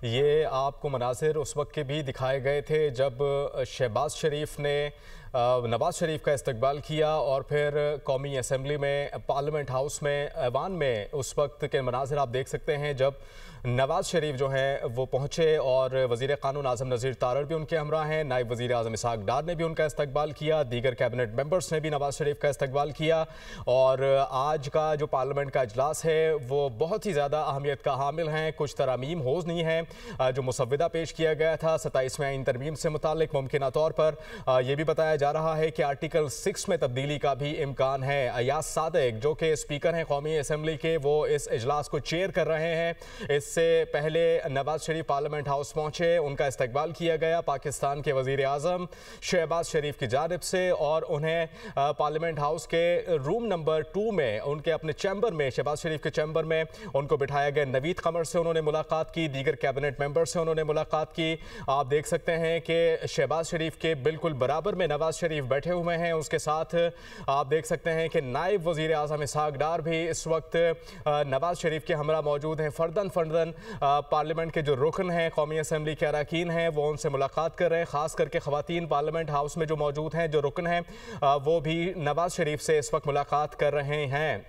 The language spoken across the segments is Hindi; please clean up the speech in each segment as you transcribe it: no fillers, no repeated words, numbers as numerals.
ये आपको मनाज़िर उस वक्त के भी दिखाए गए थे जब शहबाज शरीफ ने नवाज़ शरीफ का इस्तकबाल किया और फिर कौमी असम्बली में पार्लियामेंट हाउस में ऐवान में उस वक्त के मनाज़िर आप देख सकते हैं जब नवाज़ शरीफ जो हैं वो पहुँचे और वज़ीर क़ानून आज़म नज़ीर तारड़ भी उनके हमरा हैं। नायब वज़ीर आज़म इसहाक़ डार ने भी उनका इस्तकबाल किया, दीगर कैबिनेट मेंबर्स ने भी नवाज़ शरीफ का इस्तकबाल किया। और आज का जो पार्लियामेंट का इजलास है वो बहुत ही ज़्यादा अहमियत का हामिल हैं। कुछ तरामीम होज़ नहीं हैं जो मुसव्विदा पेश किया गया था 27वें आईन तरमीम से मुतालिक। मुमकिन तौर पर यह भी बताया जा रहा है कि आर्टिकल 6 में तब्दीली का भी इम्कान है। अयाज सादिक जो कि स्पीकर हैं कौमी असम्बली के, वो इस इजलास को चेयर कर रहे हैं। इससे पहले नवाज शरीफ पार्लियामेंट हाउस पहुंचे, उनका इस्तकबाल किया गया पाकिस्तान के वज़ीर आज़म शहबाज शरीफ की जानिब से और उन्हें पार्लियामेंट हाउस के रूम नंबर 2 में उनके अपने चैम्बर में, शहबाज शरीफ के चैम्बर में उनको बिठाया गया। नवीद कमर से उन्होंने मुलाकात की, दीगर कैबिनेट मेंबर से उन्होंने मुलाकात की। आप देख सकते हैं कि शहबाज शरीफ के बिल्कुल बराबर में नवाज शरीफ बैठे हुए हैं। उसके साथ आप देख सकते हैं कि नायब वज़ीर आज़म इसहाक़ डार भी इस वक्त नवाज शरीफ के हमरा मौजूद हैं। फ़र्दन पार्लियामेंट के जो रुकन हैं, कौमी असम्बली के अरकान हैं, वो उनसे मुलाकात कर रहे हैं। ख़ास करके ख़वातीन पार्लियामेंट हाउस में जो मौजूद हैं, जो रुकन हैं, वो भी नवाज शरीफ से इस वक्त मुलाकात कर रहे हैं।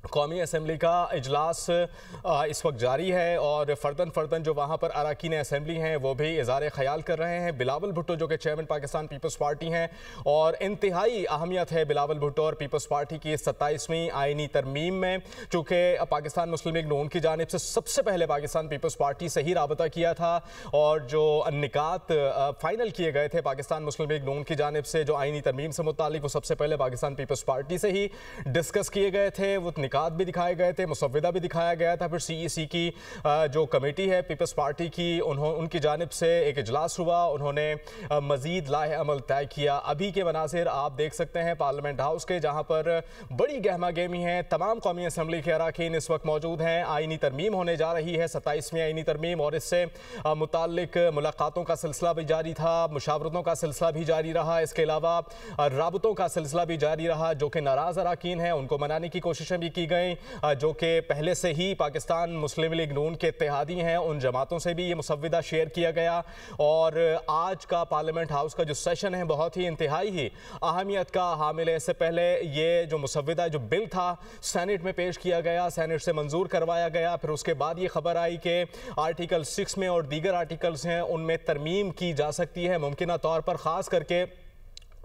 कौमी असम्बली का इजलास इस वक्त जारी है और फ़र्दन जो वहाँ पर अरकान असम्बली हैं वो भी इज़हार ख़याल कर रहे हैं। बिलावल भुट्टो जो कि चेयरमैन पाकिस्तान पीपल्स पार्टी हैं और इंतहाई अहमियत है बिलावल भुट्टो और पीपल्स पार्टी की 27वीं आइनी तरमीम में, चूँकि पाकिस्तान मुस्लिम लीग नून की जानिब से सबसे पहले पाकिस्तान पीपल्स पार्टी से ही राबता किया था और जो निकात फ़ाइनल किए गए थे पाकिस्तान मुस्लिम लीग नून की जानिब से जो आइनी तरमीम से मुतालिक, वो सबसे पहले पाकिस्तान पीपल्स पार्टी से ही डिस्कस किए गए थे। वो भी दिखाए गए थे, मुसव्विदा भी दिखाया गया था। फिर CEC की जो कमेटी है पीपल्स पार्टी की, उनकी जानिब से एक इजलास हुआ, उन्होंने मजीद लाहे अमल तय किया। अभी के मनाज़िर आप देख सकते हैं पार्लियामेंट हाउस के, जहां पर बड़ी गहमा गहमी है। तमाम कौमी असम्बली के अरकान इस वक्त मौजूद हैं। आइनी तरमीम होने जा रही है 27वीं आइनी तरमीम और इससे मुताल्लिक मुलाकातों का सिलसिला भी जारी था, मुशावरतों का सिलसिला भी जारी रहा। इसके अलावा राबतों का सिलसिला भी जारी रहा। जो कि नाराज़ अरकान हैं उनको मनाने की कोशिशें भी की गई, जो कि पहले से ही पाकिस्तान मुस्लिम लीग नून के इत्तेहादी हैं, उन जमातों से भी ये मुसव्विदा शेयर किया गया। और आज का पार्लियामेंट हाउस का जो सेशन है बहुत ही इंतहाई ही अहमियत का हामिल है। इससे पहले ये जो मुसव्विदा जो बिल था सेनेट में पेश किया गया, सेनेट से मंजूर करवाया गया। फिर उसके बाद ये खबर आई कि आर्टिकल 6 में और दीगर आर्टिकल्स हैं उनमें तरमीम की जा सकती है मुमकिन तौर पर, ख़ास करके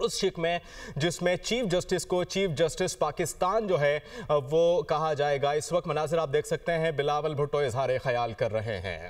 उस शिक में जिसमें चीफ जस्टिस को चीफ जस्टिस पाकिस्तान जो है वो कहा जाएगा। इस वक्त मनाज़िर आप देख सकते हैं बिलावल भुट्टो इज़हार ख़याल कर रहे हैं।